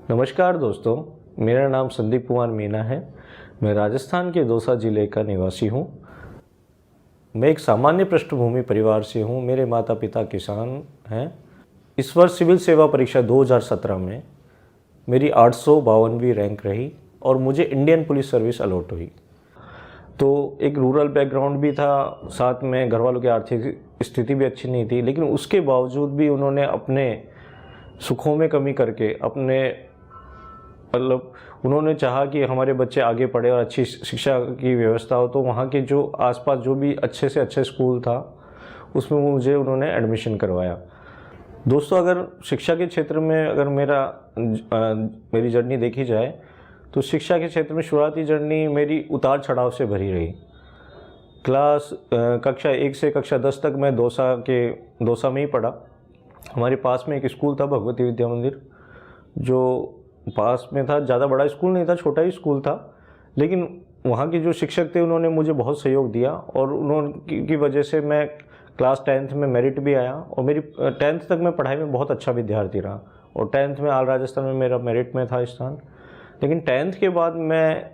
नमस्कार दोस्तों, मेरा नाम संदीप कुमार मीना है। मैं राजस्थान के दौसा ज़िले का निवासी हूँ। मैं एक सामान्य पृष्ठभूमि परिवार से हूँ। मेरे माता पिता किसान हैं। इस वर्ष सिविल सेवा परीक्षा 2017 में मेरी 852वीं रैंक रही और मुझे इंडियन पुलिस सर्विस अलॉट हुई। तो एक रूरल बैकग्राउंड भी था, साथ में घर वालों की आर्थिक स्थिति भी अच्छी नहीं थी, लेकिन उसके बावजूद भी उन्होंने अपने सुखों में कमी करके उन्होंने चाहा कि हमारे बच्चे आगे पढ़े और अच्छी शिक्षा की व्यवस्था हो। तो वहाँ के जो आसपास जो भी अच्छे से अच्छे स्कूल था उसमें मुझे उन्होंने एडमिशन करवाया। दोस्तों, अगर शिक्षा के क्षेत्र में अगर मेरी जर्नी देखी जाए तो शिक्षा के क्षेत्र में शुरुआती जर्नी मेरी उतार चढ़ाव से भरी रही। कक्षा 1 से कक्षा 10 तक मैं दौसा में ही पढ़ा। हमारे पास में एक स्कूल था, भगवती विद्या मंदिर, जो पास में था। ज़्यादा बड़ा स्कूल नहीं था, छोटा ही स्कूल था, लेकिन वहाँ के जो शिक्षक थे उन्होंने मुझे बहुत सहयोग दिया और उन्होंने वजह से मैं क्लास 10th में मेरिट भी आया और मेरी 10th तक मैं पढ़ाई में बहुत अच्छा विद्यार्थी रहा और 10th में ऑल राजस्थान में मेरा मेरिट में था स्थान। लेकिन 10th के बाद मैं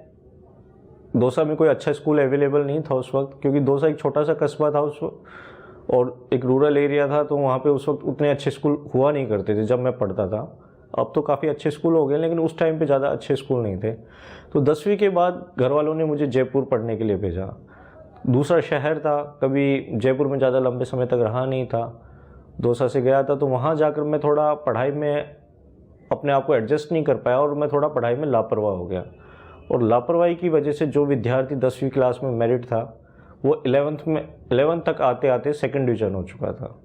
दौसा में कोई अच्छा स्कूल अवेलेबल नहीं था उस वक्त, क्योंकि दौसा एक छोटा सा कस्बा था उस वक्त और एक रूरल एरिया था, तो वहाँ पे उस वक्त उतने अच्छे स्कूल हुआ नहीं करते थे जब मैं पढ़ता था। अब तो काफ़ी अच्छे स्कूल हो गए, लेकिन उस टाइम पे ज़्यादा अच्छे स्कूल नहीं थे। तो 10वीं के बाद घर वालों ने मुझे जयपुर पढ़ने के लिए भेजा। दूसरा शहर था, कभी जयपुर में ज़्यादा लंबे समय तक रहा नहीं था। दौसा से गया था तो वहाँ जाकर मैं थोड़ा पढ़ाई में अपने आप को एडजस्ट नहीं कर पाया और मैं थोड़ा पढ़ाई में लापरवाह हो गया। और लापरवाही की वजह से जो विद्यार्थी 10वीं क्लास में मेरिट था वो 11th तक आते आते 2nd डिवीज़न हो चुका था।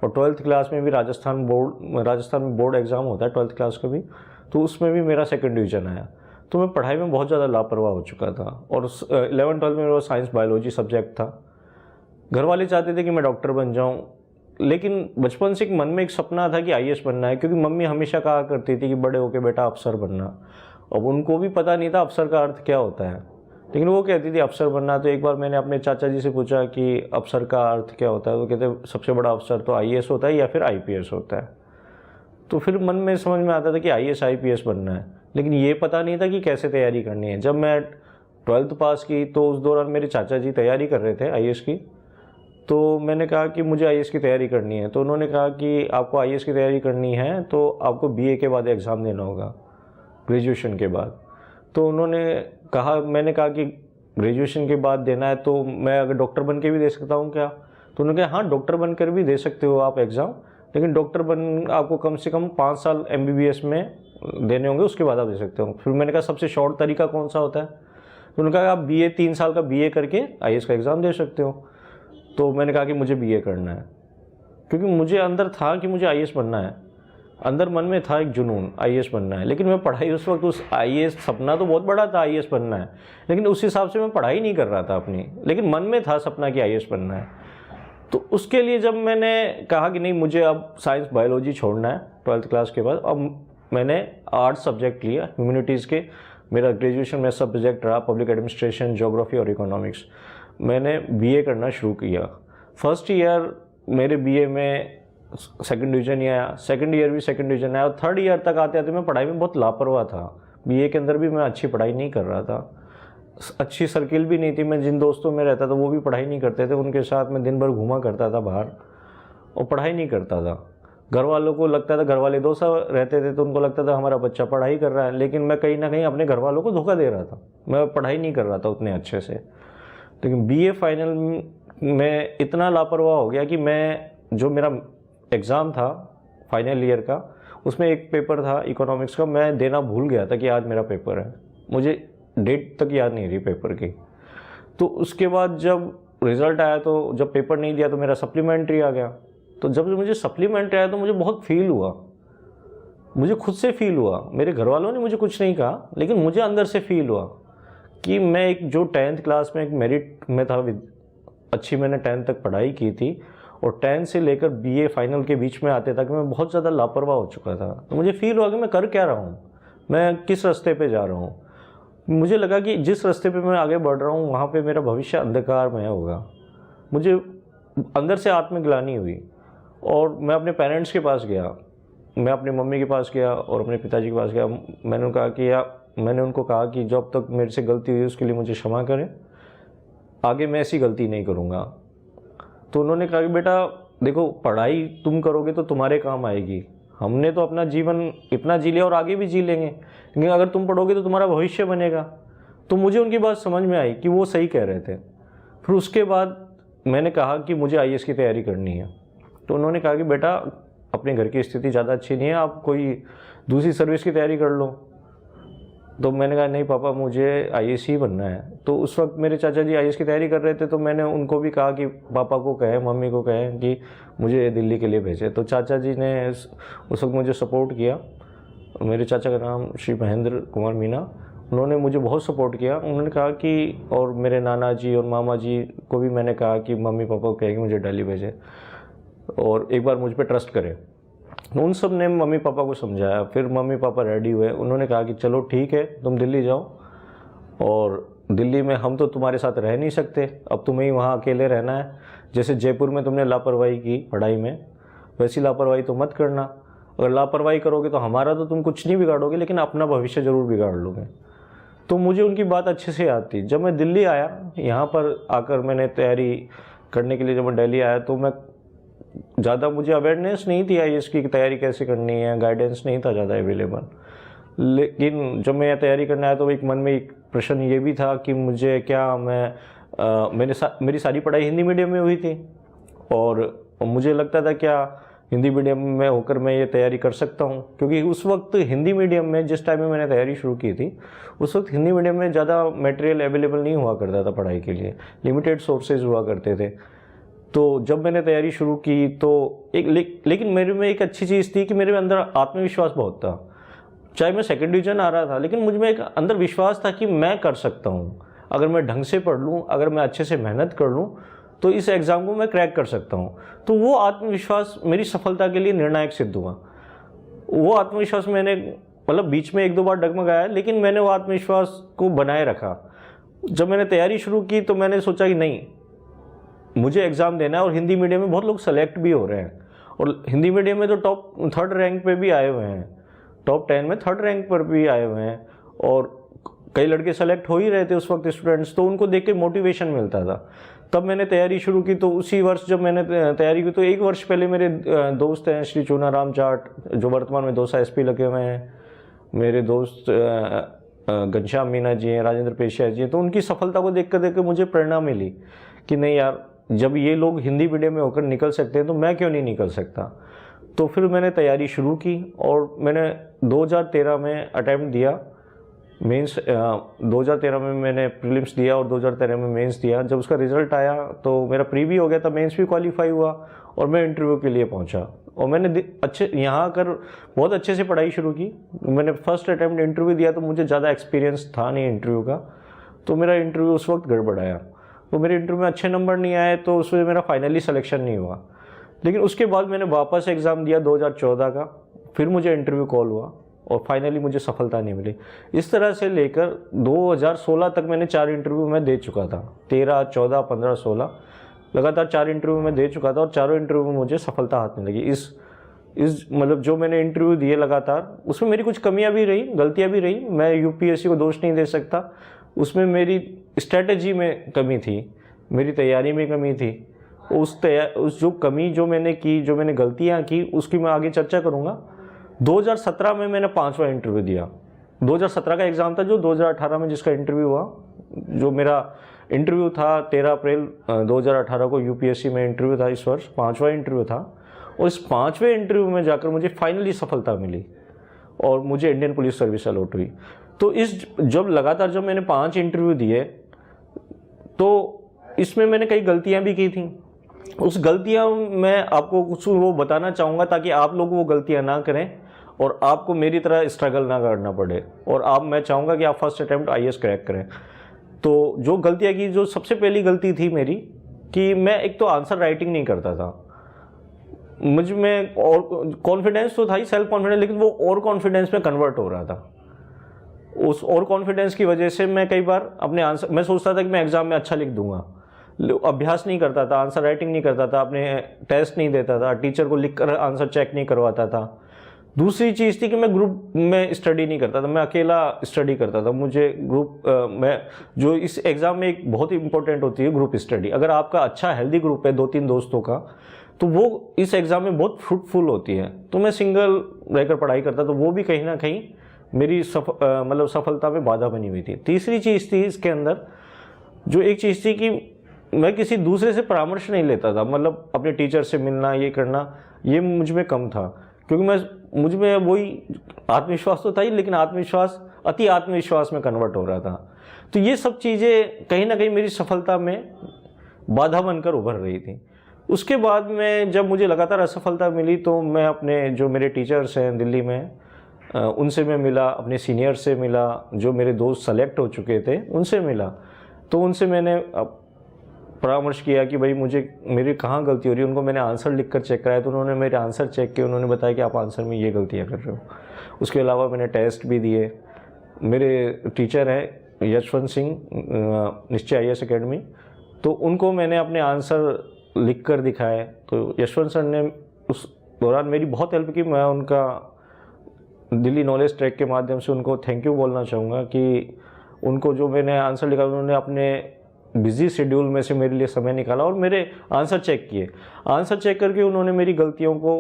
और 12th क्लास में भी राजस्थान में बोर्ड एग्ज़ाम होता है 12th क्लास का भी, तो उसमें भी मेरा 2nd डिवीज़न आया। तो मैं पढ़ाई में बहुत ज़्यादा लापरवाह हो चुका था और 11th-12th में मेरा साइंस बायोलॉजी सब्जेक्ट था। घर वाले चाहते थे कि मैं डॉक्टर बन जाऊं, लेकिन बचपन से एक मन में एक सपना था कि आईएएस बनना है, क्योंकि मम्मी हमेशा कहा करती थी कि बड़े होके बेटा अफसर बनना। अब उनको भी पता नहीं था अफसर का अर्थ क्या होता है, लेकिन वो कहती थी अफसर बनना। तो एक बार मैंने अपने चाचा जी से पूछा कि अफसर का अर्थ क्या होता है, तो कहते सबसे बड़ा अफसर तो आईएएस होता है या फिर आईपीएस होता है। तो फिर मन में समझ में आता था कि आईएएस आईपीएस बनना है, लेकिन ये पता नहीं था कि कैसे तैयारी करनी है। जब मैं 12th पास की तो उस दौरान मेरे चाचा जी तैयारी कर रहे थे आईएएस की, तो मैंने कहा कि मुझे आईएएस की तैयारी करनी है। तो उन्होंने कहा कि आपको आईएएस की तैयारी करनी है तो आपको बीए के बाद एग्ज़ाम देना होगा, ग्रेजुएशन के बाद। तो उन्होंने कहा, मैंने कहा कि ग्रेजुएशन के बाद देना है तो मैं अगर डॉक्टर बन के भी दे सकता हूँ क्या? तो उन्होंने कहा हाँ, डॉक्टर बनकर भी दे सकते हो आप एग्ज़ाम, लेकिन आपको कम से कम 5 साल एमबीबीएस में देने होंगे, उसके बाद आप दे सकते हो। फिर मैंने कहा सबसे शॉर्ट तरीका कौन सा होता है? तो उन्होंने कहा आप 3 साल का बीए करके आईएएस का एग्ज़ाम दे सकते हो। तो मैंने कहा कि मुझे बीए करना है, क्योंकि मुझे अंदर था कि मुझे आईएएस बनना है। अंदर मन में था एक जुनून, आईएएस बनना है। लेकिन मैं पढ़ाई उस वक्त उस आईएएस, सपना तो बहुत बड़ा था आईएएस बनना है, लेकिन उस हिसाब से मैं पढ़ाई नहीं कर रहा था अपनी, लेकिन मन में था सपना कि आईएएस बनना है। तो उसके लिए जब मैंने कहा कि नहीं, मुझे अब साइंस बायोलॉजी छोड़ना है 12th क्लास के बाद, अब मैंने आर्ट्स सब्जेक्ट लिया, ह्यूमैनिटीज़ के। मेरा ग्रेजुएशन में सब्जेक्ट रहा पब्लिक एडमिनिस्ट्रेशन, ज्योग्राफी और इकोनॉमिक्स। मैंने बीए करना शुरू किया। फर्स्ट ईयर मेरे बीए में 2nd डिवीज़न ही आया, 2nd ईयर भी 2nd डिवीज़न आया और 3rd ईयर तक आते आते मैं पढ़ाई में बहुत लापरवाह था। बीए के अंदर भी मैं अच्छी पढ़ाई नहीं कर रहा था, अच्छी सर्किल भी नहीं थी। मैं जिन दोस्तों में रहता था वो भी पढ़ाई नहीं करते थे, उनके साथ मैं दिन भर घूमा करता था बाहर और पढ़ाई नहीं करता था। घर वालों को लगता था, घर वाले दौसा रहते थे तो उनको लगता था हमारा बच्चा पढ़ाई कर रहा है, लेकिन मैं कहीं ना कहीं अपने घर वालों को धोखा दे रहा था। मैं पढ़ाई नहीं कर रहा था उतने अच्छे से। लेकिन बीए फाइनल में इतना लापरवाह हो गया कि जो मेरा एग्ज़ाम था फाइनल ईयर का, उसमें एक पेपर था इकोनॉमिक्स का, मैं देना भूल गया था कि आज मेरा पेपर है। मुझे डेट तक याद नहीं रही पेपर की। तो उसके बाद जब रिज़ल्ट आया, तो जब पेपर नहीं दिया तो मेरा सप्लीमेंट्री आ गया। तो जब मुझे सप्लीमेंट्री आया तो मुझे बहुत फील हुआ, मुझे खुद से फील हुआ। मेरे घर वालों ने मुझे कुछ नहीं कहा, लेकिन मुझे अंदर से फील हुआ कि मैं एक जो 10th क्लास में एक मेरिट में था, अच्छी मैंने 10th तक पढ़ाई की थी और 10 से लेकर बीए फाइनल के बीच में आते तक मैं बहुत ज़्यादा लापरवाह हो चुका था। तो मुझे फील हुआ कि मैं कर क्या रहा हूँ, मैं किस रास्ते पे जा रहा हूँ। मुझे लगा कि जिस रास्ते पे मैं आगे बढ़ रहा हूँ वहाँ पे मेरा भविष्य अंधकारमय होगा। मुझे अंदर से आत्मग्लानि हुई और मैं अपने पेरेंट्स के पास गया मैं अपनी मम्मी के पास गया और अपने पिताजी के पास गया। मैंने उनको कहा कि जब तक मेरे से गलती हुई उसके लिए मुझे क्षमा करें, आगे मैं ऐसी गलती नहीं करूँगा। तो उन्होंने कहा कि बेटा देखो, पढ़ाई तुम करोगे तो तुम्हारे काम आएगी, हमने तो अपना जीवन इतना जी लिया और आगे भी जी लेंगे, लेकिन अगर तुम पढ़ोगे तो तुम्हारा भविष्य बनेगा। तो मुझे उनकी बात समझ में आई कि वो सही कह रहे थे। फिर उसके बाद मैंने कहा कि मुझे आईएएस की तैयारी करनी है। तो उन्होंने कहा कि बेटा अपने घर की स्थिति ज़्यादा अच्छी नहीं है, आप कोई दूसरी सर्विस की तैयारी कर लो। तो मैंने कहा नहीं पापा, मुझे आईएएस ही बनना है। तो उस वक्त मेरे चाचा जी आईएएस की तैयारी कर रहे थे, तो मैंने उनको भी कहा कि पापा को कहें, मम्मी को कहें कि मुझे दिल्ली के लिए भेजें। तो चाचा जी ने उस वक्त मुझे सपोर्ट किया। मेरे चाचा का नाम श्री महेंद्र कुमार मीना, उन्होंने मुझे बहुत सपोर्ट किया। उन्होंने कहा कि, और मेरे नाना जी और मामा जी को भी मैंने कहा कि मम्मी पापा को कहें कि मुझे दिल्ली भेजें और एक बार मुझ पर ट्रस्ट करें। उन सब ने मम्मी पापा को समझाया। फिर मम्मी पापा रेडी हुए, उन्होंने कहा कि चलो ठीक है, तुम दिल्ली जाओ, और दिल्ली में हम तो तुम्हारे साथ रह नहीं सकते, अब तुम्हें ही वहाँ अकेले रहना है। जैसे जयपुर में तुमने लापरवाही की पढ़ाई में, वैसी लापरवाही तो मत करना। अगर लापरवाही करोगे तो हमारा तो तुम कुछ नहीं बिगाड़ोगे, लेकिन अपना भविष्य ज़रूर बिगाड़ लोगे। तो मुझे उनकी बात अच्छे से याद थी। जब मैं दिल्ली आया, यहाँ पर आकर मैंने तैयारी करने के लिए जब मैं दिल्ली आया, तो मैं ज़्यादा, मुझे अवेयरनेस नहीं थी आईएएस की तैयारी कैसे करनी है, गाइडेंस नहीं था ज़्यादा अवेलेबल। लेकिन जब मैं यह तैयारी करने आया तो एक मन में एक प्रश्न ये भी था कि मुझे क्या मेरी सारी पढ़ाई हिंदी मीडियम में हुई थी, और मुझे लगता था क्या हिंदी मीडियम में होकर मैं ये तैयारी कर सकता हूँ। क्योंकि उस वक्त हिंदी मीडियम में, जिस टाइम में मैंने तैयारी शुरू की थी, उस वक्त हिंदी मीडियम में ज़्यादा मटेरियल अवेलेबल नहीं हुआ करता था पढ़ाई के लिए, लिमिटेड सोर्सेज हुआ करते थे। तो जब मैंने तैयारी शुरू की तो लेकिन मेरे में एक अच्छी चीज़ थी कि मेरे में अंदर आत्मविश्वास बहुत था। चाहे मैं सेकंड डिवीज़न आ रहा था, लेकिन मुझ में एक अंदर विश्वास था कि मैं कर सकता हूँ। अगर मैं ढंग से पढ़ लूँ, अगर मैं अच्छे से मेहनत कर लूँ, तो इस एग्ज़ाम को मैं क्रैक कर सकता हूँ। तो वो आत्मविश्वास मेरी सफलता के लिए निर्णायक सिद्ध हुआ। वो आत्मविश्वास मैंने, मतलब बीच में एक दो बार डगमगाया, लेकिन मैंने वो आत्मविश्वास को बनाए रखा। जब मैंने तैयारी शुरू की तो मैंने सोचा कि नहीं, मुझे एग्ज़ाम देना है। और हिंदी मीडियम में बहुत लोग सेलेक्ट भी हो रहे हैं, और हिंदी मीडियम में तो टॉप 3rd रैंक पे भी आए हुए हैं, टॉप 10 में 3rd रैंक पर भी आए हुए हैं, और कई लड़के सेलेक्ट हो ही रहे थे उस वक्त स्टूडेंट्स। तो उनको देख के मोटिवेशन मिलता था। तब मैंने तैयारी शुरू की। तो उसी वर्ष जब मैंने तैयारी की, तो एक वर्ष पहले मेरे दोस्त हैं श्री चूनाराम जाट, जो वर्तमान में दौसा एसपी लगे हुए हैं, मेरे दोस्त घनश्याम मीना जी हैं, राजेंद्र पेशिया जी हैं। तो उनकी सफलता को देख कर मुझे प्रेरणा मिली कि नहीं यार, जब ये लोग हिंदी मीडियम में होकर निकल सकते हैं तो मैं क्यों नहीं निकल सकता। तो फिर मैंने तैयारी शुरू की, और मैंने 2013 में अटैम्प्ट दिया मेंस। 2013 में मैंने प्रीलिम्स दिया और 2013 में मेंस दिया। जब उसका रिजल्ट आया तो मेरा प्री भी हो गया था, मेंस भी क्वालिफाई हुआ, और मैं इंटरव्यू के लिए पहुंचा। और मैंने यहाँ आकर बहुत अच्छे से पढ़ाई शुरू की। मैंने फर्स्ट अटैम्प्ट इंटरव्यू दिया, तो मुझे ज़्यादा एक्सपीरियंस था नहीं इंटरव्यू का, तो मेरा इंटरव्यू उस वक्त गड़बड़ाया। तो मेरे इंटरव्यू में अच्छे नंबर नहीं आए, तो उसमें मेरा फाइनली सिलेक्शन नहीं हुआ। लेकिन उसके बाद मैंने वापस एग्ज़ाम दिया 2014 का, फिर मुझे इंटरव्यू कॉल हुआ, और फाइनली मुझे सफलता नहीं मिली। इस तरह से लेकर 2016 तक मैंने 4 इंटरव्यू मैं दे चुका था। 13, 14, 15, 16 लगातार 4 इंटरव्यू मैं दे चुका था, और चारों इंटरव्यू में मुझे सफलता हाथ में लगी। इस मतलब जो मैंने इंटरव्यू दिए लगातार, उसमें मेरी कुछ कमियां भी रही, गलतियां भी रही। मैं यूपीएससी को दोष नहीं दे सकता। उसमें मेरी स्ट्रेटजी में कमी थी, मेरी तैयारी में कमी थी। उस जो कमी जो मैंने की, जो मैंने गलतियां की, उसकी मैं आगे चर्चा करूँगा। 2017 में मैंने 5वां इंटरव्यू दिया। 2017 का एग्ज़ाम था, जो 2018 में जिसका इंटरव्यू हुआ। जो मेरा इंटरव्यू था 13 अप्रैल 2018 को यूपीएससी में इंटरव्यू था, इस वर्ष 5वां इंटरव्यू था। और इस 5वें इंटरव्यू में जाकर मुझे फाइनली सफलता मिली, और मुझे इंडियन पुलिस सर्विस अलॉट हुई। तो जब लगातार जब मैंने 5 इंटरव्यू दिए, तो इसमें मैंने कई गलतियां भी की थी। उस गलतियां मैं आपको कुछ वो बताना चाहूँगा, ताकि आप लोग वो गलतियां ना करें और आपको मेरी तरह स्ट्रगल ना करना पड़े। और मैं चाहूँगा कि आप फर्स्ट अटैम्प्ट आईएएस क्रैक करें। तो जो गलतियाँ की, जो सबसे पहली गलती थी मेरी, कि मैं एक तो आंसर राइटिंग नहीं करता था। मुझ में और कॉन्फिडेंस तो था ही, सेल्फ कॉन्फिडेंस, लेकिन वो और कॉन्फिडेंस में कन्वर्ट हो रहा था। उस और कॉन्फिडेंस की वजह से मैं कई बार अपने आंसर, मैं सोचता था कि मैं एग्ज़ाम में अच्छा लिख दूंगा, अभ्यास नहीं करता था, आंसर राइटिंग नहीं करता था, अपने टेस्ट नहीं देता था, टीचर को लिख कर आंसर चेक नहीं करवाता था। दूसरी चीज़ थी कि मैं ग्रुप में स्टडी नहीं करता था, मैं अकेला स्टडी करता था। मुझे ग्रुप मैं जो इस एग्ज़ाम में एक बहुत ही इंपॉर्टेंट होती है ग्रुप स्टडी। अगर आपका अच्छा हेल्दी ग्रुप है 2-3 दोस्तों का, तो वो इस एग्ज़ाम में बहुत फ्रूटफुल होती है। तो मैं सिंगल रहकर पढ़ाई करता, तो वो भी कहीं ना कहीं मेरी मतलब सफलता में बाधा बनी हुई थी। तीसरी चीज़ थी इसके अंदर, जो एक चीज़ थी कि मैं किसी दूसरे से परामर्श नहीं लेता था, मतलब अपने टीचर से मिलना, ये करना, ये मुझ में कम था। क्योंकि मुझ में वही आत्मविश्वास तो था ही, लेकिन अति आत्मविश्वास में कन्वर्ट हो रहा था। तो ये सब चीज़ें कहीं ना कहीं मेरी सफलता में बाधा बनकर उभर रही थी। उसके बाद में जब मुझे लगातार असफलता मिली, तो मैं अपने जो मेरे टीचर्स हैं दिल्ली में, उनसे मैं मिला, अपने सीनियर से मिला, जो मेरे दोस्त सेलेक्ट हो चुके थे उनसे मिला। तो उनसे मैंने परामर्श किया कि भाई मेरी कहाँ गलती हो रही है। उनको मैंने आंसर लिख कर चेक कराया, तो उन्होंने मेरे आंसर चेक किए, उन्होंने बताया कि आप आंसर में ये गलतियाँ कर रहे हो। उसके अलावा मैंने टेस्ट भी दिए। मेरे टीचर हैं यशवंत सिंह, निश्चय IAS अकेडमी, तो उनको मैंने अपने आंसर लिख कर दिखाए। तो यशवंत सर ने उस दौरान मेरी बहुत हेल्प की। मैं उनका दिल्ली नॉलेज ट्रैक के माध्यम से उनको थैंक यू बोलना चाहूँगा कि उनको जो मैंने आंसर लिखा, उन्होंने अपने बिजी शेड्यूल में से मेरे लिए समय निकाला और मेरे आंसर चेक किए। आंसर चेक करके उन्होंने मेरी गलतियों को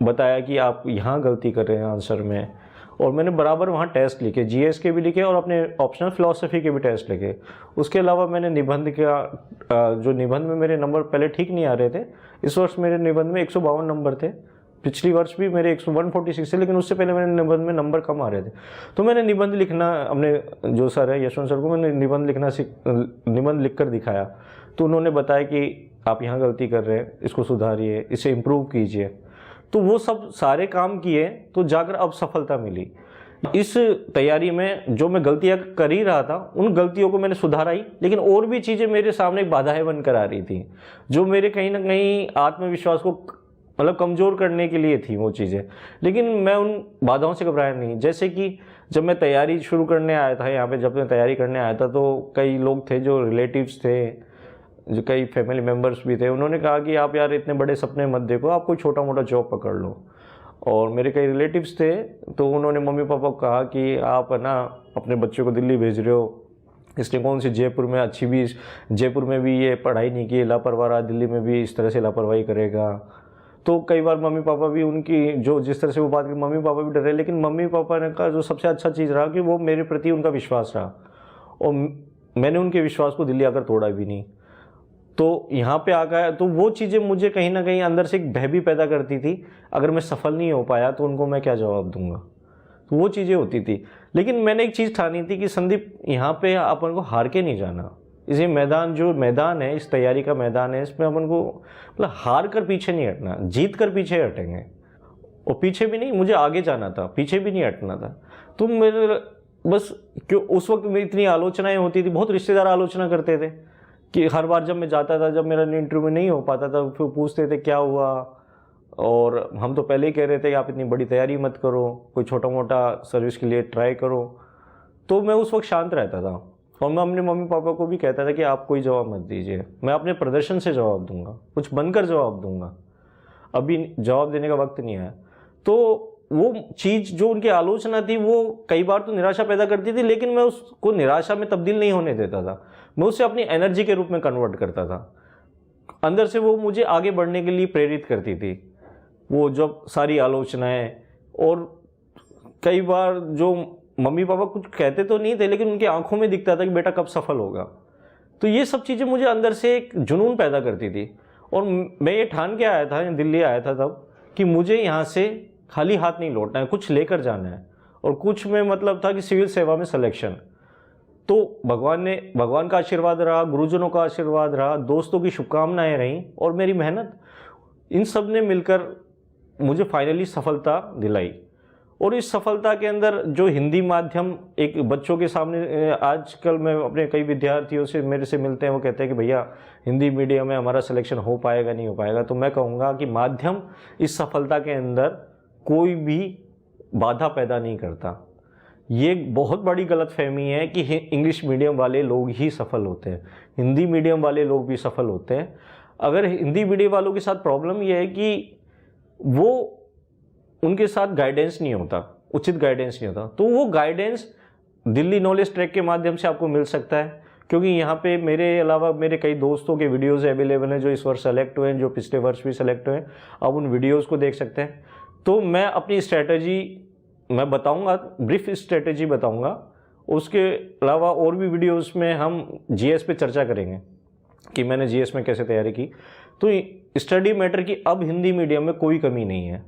बताया कि आप यहाँ गलती कर रहे हैं आंसर में, और मैंने बराबर वहाँ टेस्ट लिखे, GS के भी लिखे और अपने ऑप्शनल फिलॉसफी के भी टेस्ट लिखे। उसके अलावा मैंने निबंध का जो निबंध में मेरे नंबर पहले ठीक नहीं आ रहे थे, इस वर्ष मेरे निबंध में 152 नंबर थे। पिछली वर्ष भी मेरे 146 थे, लेकिन उससे पहले मेरे निबंध में नंबर कम आ रहे थे। तो मैंने निबंध लिखना, अपने जो सर है यशवंत सर को मैंने निबंध लिख कर दिखाया। तो उन्होंने बताया कि आप यहाँ गलती कर रहे हैं, इसको सुधारिए, इसे इम्प्रूव कीजिए। तो वो सब सारे काम किए, तो जाकर अब सफलता मिली। इस तैयारी में जो मैं गलतियां कर ही रहा था, उन गलतियों को मैंने सुधारा ही, लेकिन और भी चीज़ें मेरे सामने बाधाएं बनकर आ रही थी, जो मेरे कहीं ना कहीं आत्मविश्वास को मतलब कमज़ोर करने के लिए थी वो चीज़ें। लेकिन मैं उन बाधाओं से घबराया नहीं। जैसे कि जब मैं तैयारी शुरू करने आया था यहाँ पे, जब मैं तैयारी करने आया था, तो कई लोग थे जो रिलेटिव्स थे, जो कई फैमिली मेम्बर्स भी थे। उन्होंने कहा कि आप यार इतने बड़े सपने मत देखो, आप कोई छोटा मोटा जॉब पकड़ लो। और मेरे कई रिलेटिव्स थे, तो उन्होंने मम्मी पापा को कहा कि आप है ना अपने बच्चों को दिल्ली भेज रहे हो, इसलिए कौन सी जयपुर में भी ये पढ़ाई नहीं की, लापरवाह रहा, दिल्ली में भी इस तरह से लापरवाही करेगा। तो कई बार मम्मी पापा भी उनकी जो जिस तरह से वो बात की, मम्मी पापा भी डरे। लेकिन मम्मी पापा ने का जो सबसे अच्छा चीज़ रहा कि वो मेरे प्रति उनका विश्वास रहा, और मैंने उनके विश्वास को दिल्ली आकर तोड़ा भी नहीं। तो यहाँ पे आ गया, तो वो चीज़ें मुझे कहीं ना कहीं अंदर से एक भय भी पैदा करती थी, अगर मैं सफल नहीं हो पाया तो उनको मैं क्या जवाब दूंगा। तो वो चीज़ें होती थी। लेकिन मैंने एक चीज़ ठानी थी कि संदीप, यहाँ पे अपन को हार के नहीं जाना। इस मैदान है, इस तैयारी का मैदान है, इसमें अपन को मतलब हार कर पीछे नहीं हटना, जीत कर पीछे हटेंगे। और पीछे भी नहीं, मुझे आगे जाना था, पीछे भी नहीं हटना था। तो मेरे बस क्यों उस वक्त मेरी इतनी आलोचनाएं होती थी, बहुत रिश्तेदार आलोचना करते थे कि हर बार जब मैं जाता था, जब मेरा इंटरव्यू नहीं हो पाता था, फिर पूछते थे क्या हुआ, और हम तो पहले ही कह रहे थे कि आप इतनी बड़ी तैयारी मत करो, कोई छोटा मोटा सर्विस के लिए ट्राई करो। तो मैं उस वक्त शांत रहता था, और मैं अपने मम्मी पापा को भी कहता था कि आप कोई जवाब मत दीजिए, मैं अपने प्रदर्शन से जवाब दूंगा, कुछ बनकर जवाब दूंगा, अभी जवाब देने का वक्त नहीं आया। तो वो चीज़ जो उनकी आलोचना थी, वो कई बार तो निराशा पैदा करती थी, लेकिन मैं उसको निराशा में तब्दील नहीं होने देता था। मैं उसे अपनी एनर्जी के रूप में कन्वर्ट करता था। अंदर से वो मुझे आगे बढ़ने के लिए प्रेरित करती थी, वो जब सारी आलोचनाएं। और कई बार जो मम्मी पापा कुछ कहते तो नहीं थे, लेकिन उनकी आंखों में दिखता था कि बेटा कब सफल होगा। तो ये सब चीज़ें मुझे अंदर से एक जुनून पैदा करती थी। और मैं ये ठान के आया था, दिल्ली आया था तब, कि मुझे यहाँ से खाली हाथ नहीं लौटना है, कुछ लेकर जाना है। और कुछ में मतलब था कि सिविल सेवा में सिलेक्शन। तो भगवान का आशीर्वाद रहा, गुरुजनों का आशीर्वाद रहा, दोस्तों की शुभकामनाएं रहीं, और मेरी मेहनत, इन सब ने मिलकर मुझे फाइनली सफलता दिलाई। और इस सफलता के अंदर जो हिंदी माध्यम एक बच्चों के सामने, आजकल मैं अपने कई विद्यार्थियों से मेरे से मिलते हैं, वो कहते हैं कि भैया हिंदी मीडियम में हमारा सिलेक्शन हो पाएगा नहीं हो पाएगा। तो मैं कहूँगा कि माध्यम इस सफलता के अंदर कोई भी बाधा पैदा नहीं करता। ये बहुत बड़ी गलतफहमी है कि इंग्लिश मीडियम वाले लोग ही सफल होते हैं, हिंदी मीडियम वाले लोग भी सफल होते हैं। अगर हिंदी मीडियम वालों के साथ प्रॉब्लम ये है कि वो उनके साथ गाइडेंस नहीं होता, उचित गाइडेंस नहीं होता। तो वो गाइडेंस दिल्ली नॉलेज ट्रैक के माध्यम से आपको मिल सकता है, क्योंकि यहाँ पे मेरे अलावा मेरे कई दोस्तों के वीडियोस अवेलेबल हैं जो इस वर्ष सेलेक्ट हुए हैं, जो पिछले वर्ष भी सेलेक्ट हुए हैं। आप उन वीडियोस को देख सकते हैं। तो मैं अपनी स्ट्रैटेजी मैं बताऊंगा, ब्रीफ स्ट्रैटेजी बताऊंगा। उसके अलावा और भी वीडियोस में हम जीएस पे चर्चा करेंगे कि मैंने जीएस में कैसे तैयारी की। तो स्टडी मैटर की अब हिंदी मीडियम में कोई कमी नहीं है।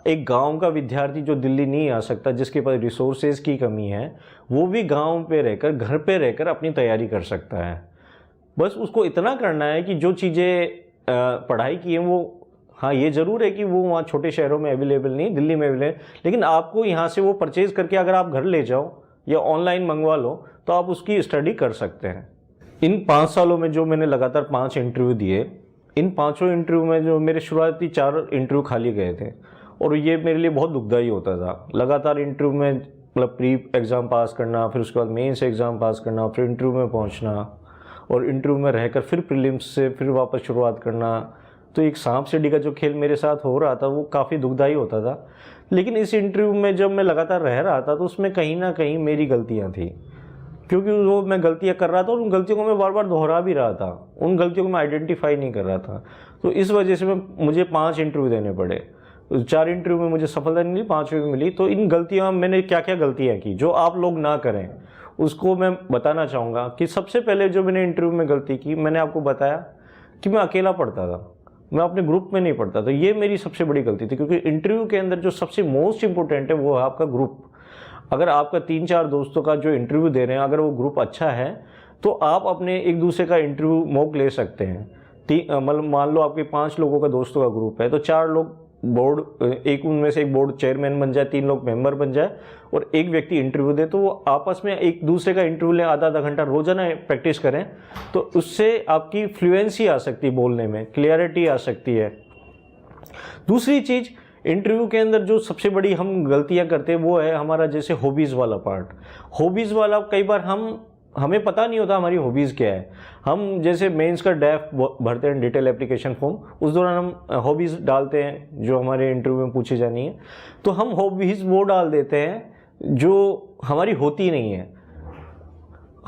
एक गांव का विद्यार्थी जो दिल्ली नहीं आ सकता, जिसके पास रिसोर्सेज की कमी है, वो भी गांव पे रहकर, घर पे रहकर अपनी तैयारी कर सकता है। बस उसको इतना करना है कि जो चीज़ें पढ़ाई की हैं वो, हाँ ये ज़रूर है कि वो वहाँ छोटे शहरों में अवेलेबल नहीं, दिल्ली में अवेलेबल, लेकिन आपको यहाँ से वो परचेज़ करके अगर आप घर ले जाओ या ऑनलाइन मंगवा लो तो आप उसकी स्टडी कर सकते हैं। इन 5 सालों में जो मैंने लगातार 5 इंटरव्यू दिए, इन 5 इंटरव्यू में जो मेरे शुरुआती 4 इंटरव्यू खाली गए थे, और ये मेरे लिए बहुत दुखदाई होता था। लगातार इंटरव्यू में मतलब प्री एग्ज़ाम पास करना, फिर उसके बाद मेंस एग्ज़ाम पास करना, फिर इंटरव्यू में पहुंचना, और इंटरव्यू में रहकर फिर प्रीलिम्स से फिर वापस शुरुआत करना। तो एक सांप सीढ़ी का जो खेल मेरे साथ हो रहा था वो काफ़ी दुखदाई होता था। लेकिन इस इंटरव्यू में जब मैं लगातार रह रहा था तो उसमें कहीं ना कहीं मेरी गलतियाँ थी, क्योंकि वो मैं गलतियाँ कर रहा था और उन गलतियों को मैं बार बार दोहरा भी रहा था, उन गलतियों को मैं आइडेंटिफाई नहीं कर रहा था। तो इस वजह से मुझे 5 इंटरव्यू देने पड़े। 4 इंटरव्यू में मुझे सफलता नहीं मिली, 5वीं में मिली। तो इन गलतियाँ, मैंने क्या क्या गलतियाँ की जो आप लोग ना करें उसको मैं बताना चाहूँगा। कि सबसे पहले जो मैंने इंटरव्यू में गलती की, मैंने आपको बताया कि मैं अकेला पढ़ता था, मैं अपने ग्रुप में नहीं पढ़ता था। ये मेरी सबसे बड़ी गलती थी, क्योंकि इंटरव्यू के अंदर जो सबसे मोस्ट इंपॉर्टेंट है वो है आपका ग्रुप। अगर आपका 3-4 दोस्तों का जो इंटरव्यू दे रहे हैं, अगर वो ग्रुप अच्छा है तो आप अपने एक दूसरे का इंटरव्यू मॉक ले सकते हैं। मतलब मान लो आपके 5 लोगों का दोस्तों का ग्रुप है, तो 4 लोग बोर्ड, एक उनमें से एक बोर्ड चेयरमैन बन जाए, 3 लोग मेंबर बन जाए, और एक व्यक्ति इंटरव्यू दे, तो वो आपस में एक दूसरे का इंटरव्यू लें, आधा घंटा रोजाना प्रैक्टिस करें, तो उससे आपकी फ्लुएंसी आ सकती है, बोलने में क्लियरिटी आ सकती है। दूसरी चीज़, इंटरव्यू के अंदर जो सबसे बड़ी हम गलतियां करते हैं वो है हमारा जैसे हॉबीज़ वाला पार्ट। हॉबीज़ वाला कई बार हमें पता नहीं होता हमारी हॉबीज़ क्या है। हम जैसे मेंस का डैफ भरते हैं, डिटेल एप्लीकेशन फॉर्म, उस दौरान हम हॉबीज़ डालते हैं जो हमारे इंटरव्यू में पूछी जानी है। तो हम हॉबीज़ वो डाल देते हैं जो हमारी होती नहीं है।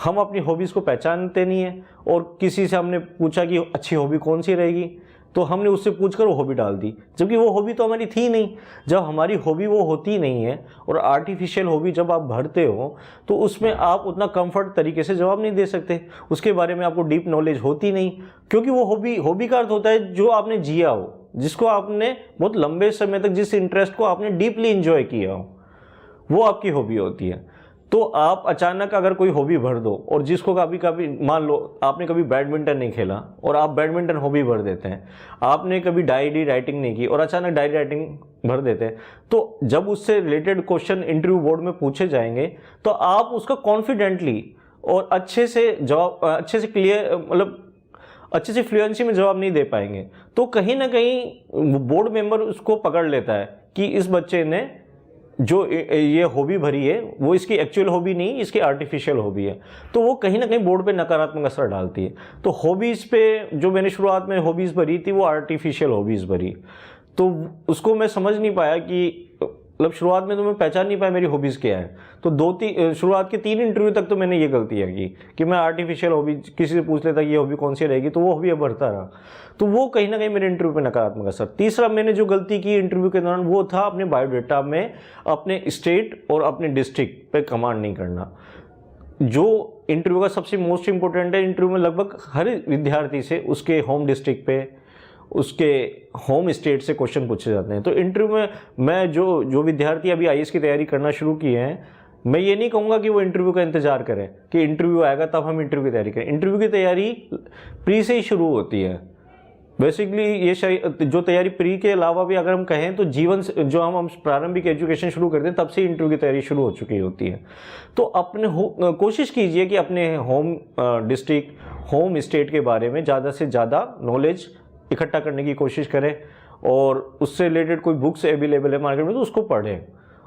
हम अपनी हॉबीज़ को पहचानते नहीं है, और किसी से हमने पूछा कि अच्छी हॉबी कौन सी रहेगी, तो हमने उससे पूछकर वो हॉबी डाल दी, जबकि वो हॉबी तो हमारी थी नहीं। जब हमारी हॉबी वो होती नहीं है, और आर्टिफिशियल हॉबी जब आप भरते हो तो उसमें आप उतना कंफर्ट तरीके से जवाब नहीं दे सकते, उसके बारे में आपको डीप नॉलेज होती नहीं। क्योंकि वो हॉबी का अर्थ होता है जो आपने जिया हो, जिसको आपने बहुत लंबे समय तक, जिस इंटरेस्ट को आपने डीपली इंजॉय किया हो, वो आपकी हॉबी होती है। तो आप अचानक अगर कोई हॉबी भर दो, और जिसको कभी मान लो आपने कभी बैडमिंटन नहीं खेला और आप बैडमिंटन हॉबी भर देते हैं, आपने कभी डायरी राइटिंग नहीं की और अचानक डायरी राइटिंग भर देते हैं, तो जब उससे रिलेटेड क्वेश्चन इंटरव्यू बोर्ड में पूछे जाएंगे तो आप उसका कॉन्फिडेंटली और अच्छे से जवाब, अच्छे से क्लियर, मतलब अच्छे से फ्लुएंसी में जवाब नहीं दे पाएंगे। तो कहीं ना कहीं बोर्ड मेंबर उसको पकड़ लेता है कि इस बच्चे ने जो ये हॉबी भरी है वो इसकी एक्चुअल हॉबी नहीं, इसकी आर्टिफिशियल हॉबी है। तो वो कहीं ना कहीं बोर्ड पे नकारात्मक असर डालती है। तो हॉबीज़ पे जो मैंने शुरुआत में हॉबीज़ भरी थी वो आर्टिफिशियल हॉबीज़ भरी, तो उसको मैं समझ नहीं पाया कि, मतलब शुरुआत में तो मैं पहचान नहीं पाया मेरी हॉबीज़ क्या है। तो शुरुआत के 3 इंटरव्यू तक तो मैंने ये गलतियाँ की कि मैं आर्टिफिशियल हॉबी, किसी से पूछ लेता कि ये हॉबी कौन सी रहेगी, तो वो हॉबी भरता रहा। तो वो कहीं ना कहीं मेरे इंटरव्यू पे नकारात्मक असर। तीसरा मैंने जो गलती की इंटरव्यू के दौरान वो था अपने बायोडाटा में अपने स्टेट और अपने डिस्ट्रिक्ट पे कमांड नहीं करना। जो इंटरव्यू का सबसे मोस्ट इंपॉर्टेंट है, इंटरव्यू में लगभग हर विद्यार्थी से उसके होम डिस्ट्रिक्ट पे, उसके होम स्टेट से क्वेश्चन पूछे जाते हैं। तो इंटरव्यू में मैं जो विद्यार्थी अभी आईएएस की तैयारी करना शुरू किए हैं, मैं ये नहीं कहूँगा कि वो इंटरव्यू का इंतजार करें कि इंटरव्यू आएगा तब हम इंटरव्यू की तैयारी करें। इंटरव्यू की तैयारी प्री से ही शुरू होती है। बेसिकली ये जो तैयारी प्री के अलावा भी अगर हम कहें तो जीवन से जो हम प्रारंभिक एजुकेशन शुरू करते हैं तब से इंटरव्यू की तैयारी शुरू हो चुकी होती है। तो अपने कोशिश कीजिए कि अपने होम डिस्ट्रिक्ट, होम स्टेट के बारे में ज़्यादा से ज़्यादा नॉलेज इकट्ठा करने की कोशिश करें, और उससे रिलेटेड कोई बुक्स अवेलेबल है मार्केट में तो उसको पढ़ें।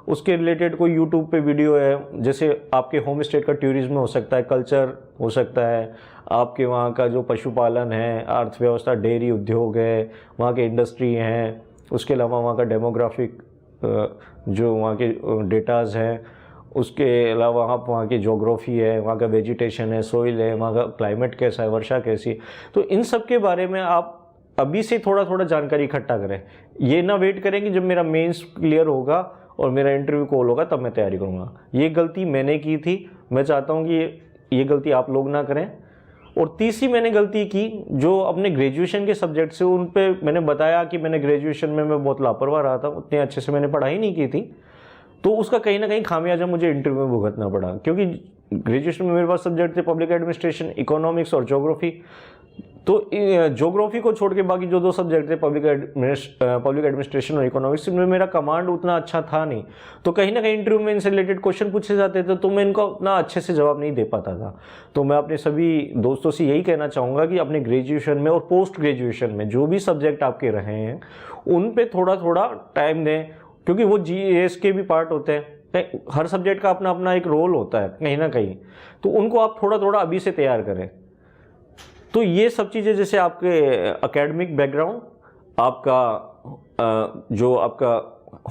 उसके रिलेटेड कोई यूट्यूब पे वीडियो है, जैसे आपके होम स्टेट का टूरिज्म हो सकता है, कल्चर हो सकता है, आपके वहाँ का जो पशुपालन है, अर्थव्यवस्था, डेयरी उद्योग है, वहाँ के इंडस्ट्री हैं, उसके अलावा वहाँ का डेमोग्राफिक जो वहाँ के डेटाज हैं, उसके अलावा आप वहाँ की ज्योग्राफी है, वहाँ का वेजिटेशन है, सोइल है, वहाँ का क्लाइमेट कैसा है, वर्षा कैसी है, तो इन सब के बारे में आप अभी से थोड़ा थोड़ा जानकारी इकट्ठा करें। ये ना वेट करें कि जब मेरा मेंस क्लियर होगा और मेरा इंटरव्यू कॉल होगा तब मैं तैयारी करूँगा। ये गलती मैंने की थी, मैं चाहता हूँ कि ये गलती आप लोग ना करें। और तीसरी मैंने गलती की जो अपने ग्रेजुएशन के सब्जेक्ट से, उन पे मैंने बताया कि मैंने ग्रेजुएशन में मैं बहुत लापरवाह रहा था, उतने अच्छे से मैंने पढ़ाई नहीं की थी, तो उसका कहीं ना कहीं खामियाजा मुझे इंटरव्यू में भुगतना पड़ा। क्योंकि ग्रेजुएशन में मेरे पास सब्जेक्ट थे पब्लिक एडमिनिस्ट्रेशन, इकोनॉमिक्स और ज्योग्राफी। तो ज्योग्राफी को छोड़ के बाकी जो 2 सब्जेक्ट थे पब्लिक एडमिनिस्ट्रेशन और इकोनॉमिक्स, में मेरा कमांड उतना अच्छा था नहीं, तो कहीं ना कहीं इंटरव्यू में इनसे रिलेटेड क्वेश्चन पूछे जाते थे तो मैं इनको उतना अच्छे से जवाब नहीं दे पाता था। तो मैं अपने सभी दोस्तों से यही कहना चाहूँगा कि अपने ग्रेजुएशन में और पोस्ट ग्रेजुएशन में जो भी सब्जेक्ट आपके रहे हैं उन पर थोड़ा थोड़ा टाइम दें, क्योंकि वो GS के भी पार्ट होते हैं। हर सब्जेक्ट का अपना अपना एक रोल होता है कहीं ना कहीं, तो उनको आप थोड़ा थोड़ा अभी से तैयार करें। तो ये सब चीज़ें, जैसे आपके एकेडमिक बैकग्राउंड, आपका जो आपका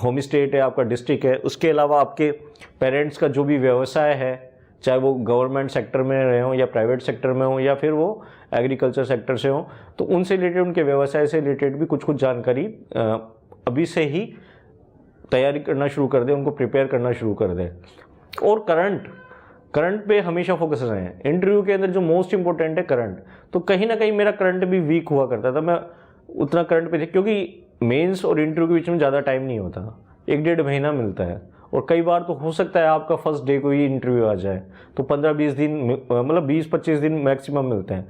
होम स्टेट है, आपका डिस्ट्रिक्ट है, उसके अलावा आपके पेरेंट्स का जो भी व्यवसाय है, चाहे वो गवर्नमेंट सेक्टर में रहे हों या प्राइवेट सेक्टर में हों या फिर वो एग्रीकल्चर सेक्टर से हों, तो उनसे रिलेटेड, उनके व्यवसाय से रिलेटेड भी कुछ कुछ जानकारी अभी से ही तैयारी करना शुरू कर दें, उनको प्रिपेयर करना शुरू कर दें। और करंट पे हमेशा फोकस रहें। इंटरव्यू के अंदर जो मोस्ट इंपॉर्टेंट है करंट, तो कहीं ना कहीं मेरा करंट भी वीक हुआ करता था, मैं उतना करंट पे थे, क्योंकि मेंस और इंटरव्यू के बीच में ज़्यादा टाइम नहीं होता, 1-1.5 महीना मिलता है। और कई बार तो हो सकता है आपका फर्स्ट डे को ही इंटरव्यू आ जाए, तो 15-20 दिन, मतलब 20-25 दिन मैक्सिमम मिलते हैं।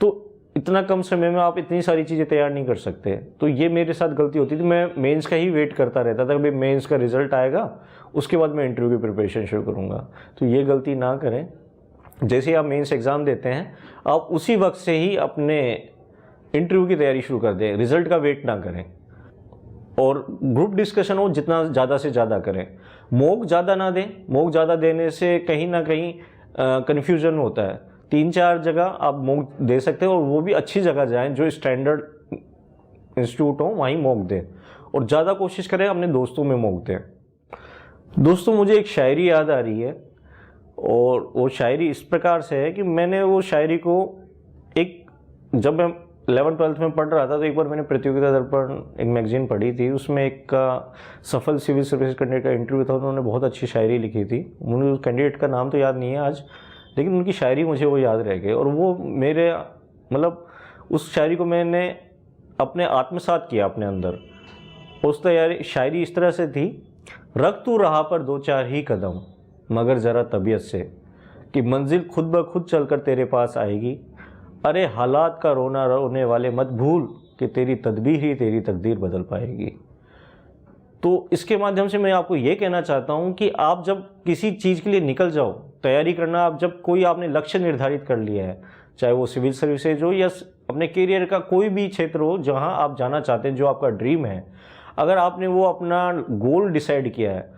तो इतना कम समय में आप इतनी सारी चीज़ें तैयार नहीं कर सकते। तो ये मेरे साथ गलती होती थी, मैं मेंस का ही वेट करता रहता था कि भाई मेंस का रिजल्ट आएगा, उसके बाद मैं इंटरव्यू की प्रिपरेशन शुरू करूँगा। तो ये गलती ना करें। जैसे ही आप मेंस एग्ज़ाम देते हैं, आप उसी वक्त से ही अपने इंटरव्यू की तैयारी शुरू कर दें, रिजल्ट का वेट ना करें। और ग्रुप डिस्कशन हो जितना ज़्यादा से ज़्यादा करें, मॉक ज़्यादा ना दें। मॉक ज़्यादा देने से कहीं ना कहीं कन्फ्यूज़न होता है। 3-4 जगह आप मॉक दे सकते हैं, और वो भी अच्छी जगह जाएं, जो स्टैंडर्ड इंस्टीट्यूट हो वहीं मॉक दें। और ज़्यादा कोशिश करें अपने दोस्तों में मॉक दें। दोस्तों, मुझे एक शायरी याद आ रही है, और वो शायरी इस प्रकार से है कि मैंने वो शायरी को जब मैं 11th-12th में पढ़ रहा था, तो एक बार मैंने प्रतियोगिता दर्पण एक मैगजीन पढ़ी थी, उसमें एक सफल सिविल सर्विस कैंडिडेट का इंटरव्यू था। उन्होंने बहुत अच्छी शायरी लिखी थी, मुझे उस कैंडिडेट का नाम तो याद नहीं है आज, लेकिन उनकी शायरी मुझे वो याद रह गई। और वो मेरे मतलब उस शायरी को मैंने अपने आत्मसात किया अपने अंदर। उस शायरी इस तरह से थी, रख तू रहा पर 2-4 ही कदम, मगर ज़रा तबीयत से, कि मंजिल खुद ब खुद चलकर तेरे पास आएगी। अरे हालात का रोना रोने वाले मत भूल, कि तेरी तदबीर ही तेरी तकदीर बदल पाएगी। तो इसके माध्यम से मैं आपको ये कहना चाहता हूँ कि आप जब किसी चीज़ के लिए निकल जाओ, तैयारी करना, आप जब कोई आपने लक्ष्य निर्धारित कर लिया है, चाहे वो सिविल सर्विसेज हो या अपने करियर का कोई भी क्षेत्र हो जहाँ आप जाना चाहते हैं, जो आपका ड्रीम है, अगर आपने वो अपना गोल डिसाइड किया है,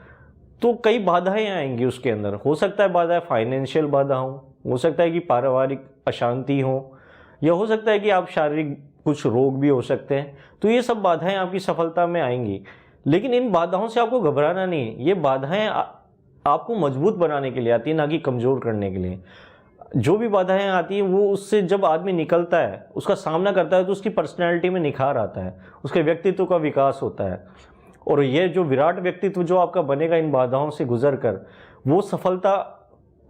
तो कई बाधाएं आएंगी उसके अंदर। हो सकता है बाधाएं फाइनेंशियल बाधा हो सकता है कि पारिवारिक अशांति हो, या हो सकता है कि आप शारीरिक कुछ रोग भी हो सकते हैं। तो ये सब बाधाएं आपकी सफलता में आएंगी, लेकिन इन बाधाओं से आपको घबराना नहीं। ये बाधाएं आपको मजबूत बनाने के लिए आती है, ना कि कमज़ोर करने के लिए। जो भी बाधाएं आती हैं, वो उससे जब आदमी निकलता है, उसका सामना करता है, तो उसकी पर्सनैलिटी में निखार आता है, उसके व्यक्तित्व का विकास होता है। और ये जो विराट व्यक्तित्व जो आपका बनेगा इन बाधाओं से गुजर कर, वो सफलता,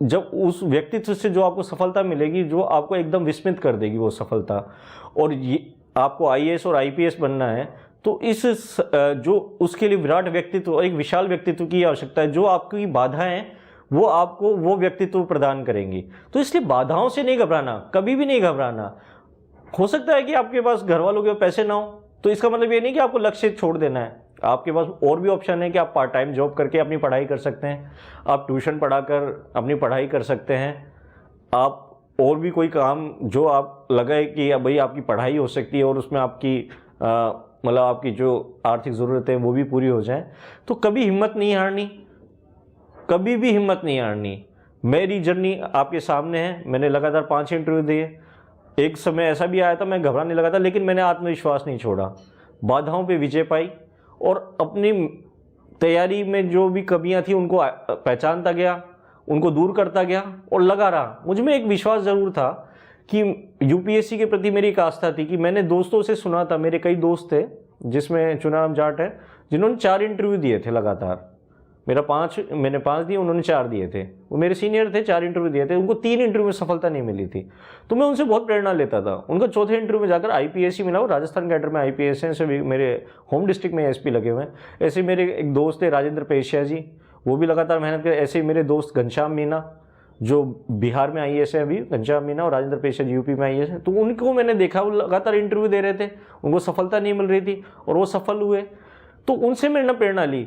जब उस व्यक्तित्व से जो आपको सफलता मिलेगी, जो आपको एकदम विस्मित कर देगी वो सफलता। और ये आपको IAS और IPS बनना है, तो इस जो उसके लिए विराट व्यक्तित्व और एक विशाल व्यक्तित्व की आवश्यकता है। जो आपकी बाधाएं वो आपको वो व्यक्तित्व प्रदान करेंगी। तो इसलिए बाधाओं से नहीं घबराना, कभी भी नहीं घबराना। हो सकता है कि आपके पास घर वालों के पैसे ना हो, तो इसका मतलब ये नहीं कि आपको लक्ष्य छोड़ देना है। आपके पास और भी ऑप्शन है कि आप पार्ट टाइम जॉब करके अपनी पढ़ाई कर सकते हैं, आप ट्यूशन पढ़ाकर अपनी पढ़ाई कर सकते हैं, आप और भी कोई काम जो आप लगे कि भाई आपकी पढ़ाई हो सकती है और उसमें आपकी मतलब आपकी जो आर्थिक ज़रूरतें वो भी पूरी हो जाएं। तो कभी हिम्मत नहीं हारनी, कभी भी हिम्मत नहीं हारनी। मेरी जर्नी आपके सामने है, मैंने लगातार 5 इंटरव्यू दिए। एक समय ऐसा भी आया था मैं घबराने लगा था, लेकिन मैंने आत्मविश्वास नहीं छोड़ा, बाधाओं पे विजय पाई और अपनी तैयारी में जो भी कमियां थी उनको पहचानता गया, उनको दूर करता गया और लगा रहा। मुझ में एक विश्वास ज़रूर था कि यूपीएससी के प्रति मेरी एक आस्था थी कि मैंने दोस्तों से सुना था, मेरे कई दोस्त थे जिसमें चुनाराम जाट है, जिन्होंने 4 इंटरव्यू दिए थे लगातार। मैंने 5 दिए, उन्होंने 4 दिए थे। वो मेरे सीनियर थे, 4 इंटरव्यू दिए थे, उनको 3 इंटरव्यू में सफलता नहीं मिली थी। तो मैं उनसे बहुत प्रेरणा लेता था। उनका चौथे इंटरव्यू में जाकर आईपीएस मिला, और राजस्थान कैडर में आईपीएस हैं, से मेरे होम डिस्ट्रिक्ट में एसपी लगे हुए हैं। ऐसे मेरे एक दोस्त थे राजेंद्र पेशिया जी, वो भी लगातार मेहनत कर। ऐसे ही मेरे दोस्त घनश्याम मीना जो बिहार में आईएएस है अभी, घनश्याम मीना, और राजेंद्र पेशिया जी यूपी में आईएएस है। तो उनको मैंने देखा, वो लगातार इंटरव्यू दे रहे थे, उनको सफलता नहीं मिल रही थी और वो सफल हुए। तो उनसे मैंने प्रेरणा ली।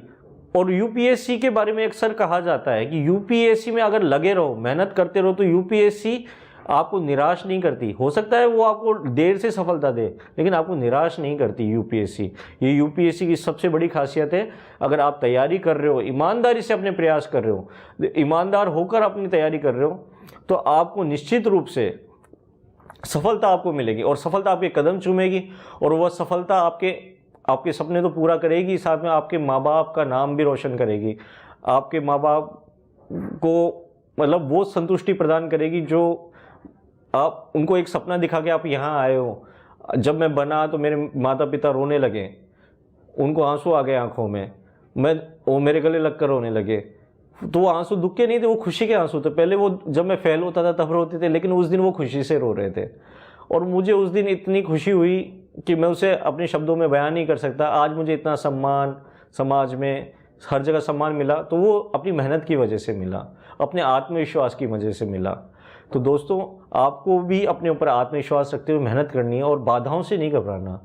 और यूपीएससी के बारे में अक्सर कहा जाता है कि यूपीएससी में अगर लगे रहो, मेहनत करते रहो, तो यूपीएससी आपको निराश नहीं करती। हो सकता है वो आपको देर से सफलता दे, लेकिन आपको निराश नहीं करती यूपीएससी। ये यूपीएससी की सबसे बड़ी खासियत है। अगर आप तैयारी कर रहे हो, ईमानदारी से अपने प्रयास कर रहे हो, ईमानदार होकर अपनी तैयारी कर रहे हो, तो आपको निश्चित रूप से सफलता आपको मिलेगी, और सफलता आपके कदम चूमेगी, और वह सफलता आपके सपने तो पूरा करेगी, साथ में आपके माँ बाप का नाम भी रोशन करेगी। आपके माँ बाप को मतलब वो संतुष्टि प्रदान करेगी जो आप उनको एक सपना दिखा के आप यहाँ आए हो। जब मैं बना तो मेरे माता पिता रोने लगे, उनको आंसू आ गए आंखों में, वो मेरे गले लग कर रोने लगे। तो वो आंसू दुख के नहीं थे, वो खुशी के आंसू थे। पहले वो जब मैं फेल होता था तब रोते थे, लेकिन उस दिन वो खुशी से रो रहे थे। और मुझे उस दिन इतनी खुशी हुई कि मैं उसे अपने शब्दों में बयान नहीं कर सकता। आज मुझे इतना सम्मान समाज में हर जगह सम्मान मिला, तो वो अपनी मेहनत की वजह से मिला, अपने आत्मविश्वास की वजह से मिला। तो दोस्तों, आपको भी अपने ऊपर आत्मविश्वास रखते हुए मेहनत करनी है और बाधाओं से नहीं घबराना,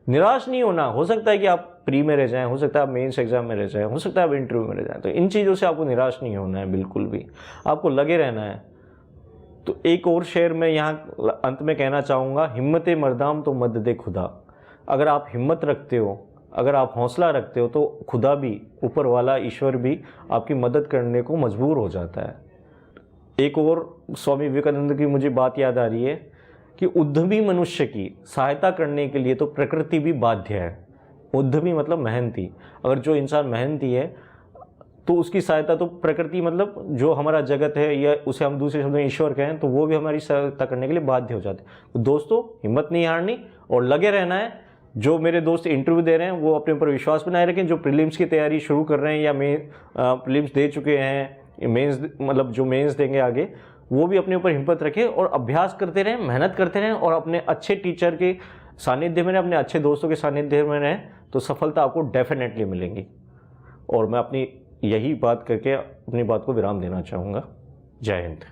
निराश नहीं होना। हो सकता है कि आप प्री में रह जाएं, हो सकता है आप मेंस एग्जाम में रह जाएं, हो सकता है आप इंटरव्यू में रह जाएं। तो इन चीज़ों से आपको निराश नहीं होना है, बिल्कुल भी आपको लगे रहना है। तो एक और शेर मैं यहाँ अंत में कहना चाहूँगा, हिम्मत मर्दाम तो मद दे खुदा। अगर आप हिम्मत रखते हो, अगर आप हौसला रखते हो, तो खुदा भी, ऊपर वाला ईश्वर भी आपकी मदद करने को मजबूर हो जाता है। एक और स्वामी विवेकानंद की मुझे बात याद आ रही है कि उद्यमी मनुष्य की सहायता करने के लिए तो प्रकृति भी बाध्य है। उद्यमी मतलब मेहनती। अगर जो इंसान मेहनती है तो उसकी सहायता तो प्रकृति मतलब जो हमारा जगत है, या उसे हम दूसरे शब्दों में ईश्वर कहें, तो वो भी हमारी सहायता करने के लिए बाध्य हो जाते हैं। तो दोस्तों, हिम्मत नहीं हारनी और लगे रहना है। जो मेरे दोस्त इंटरव्यू दे रहे हैं वो अपने ऊपर विश्वास बनाए रखें। जो प्रीलिम्स की तैयारी शुरू कर रहे हैं या प्रीलिम्स दे चुके हैं, मेंस मतलब जो मेंस देंगे आगे, वो भी अपने ऊपर हिम्मत रखें और अभ्यास करते रहें, मेहनत करते रहें, और अपने अच्छे टीचर के सानिध्य में रहें, अपने अच्छे दोस्तों के सानिध्य में रहें, तो सफलता आपको डेफिनेटली मिलेंगी। और मैं अपनी यही बात करके अपनी बात को विराम देना चाहूँगा। जय हिंद।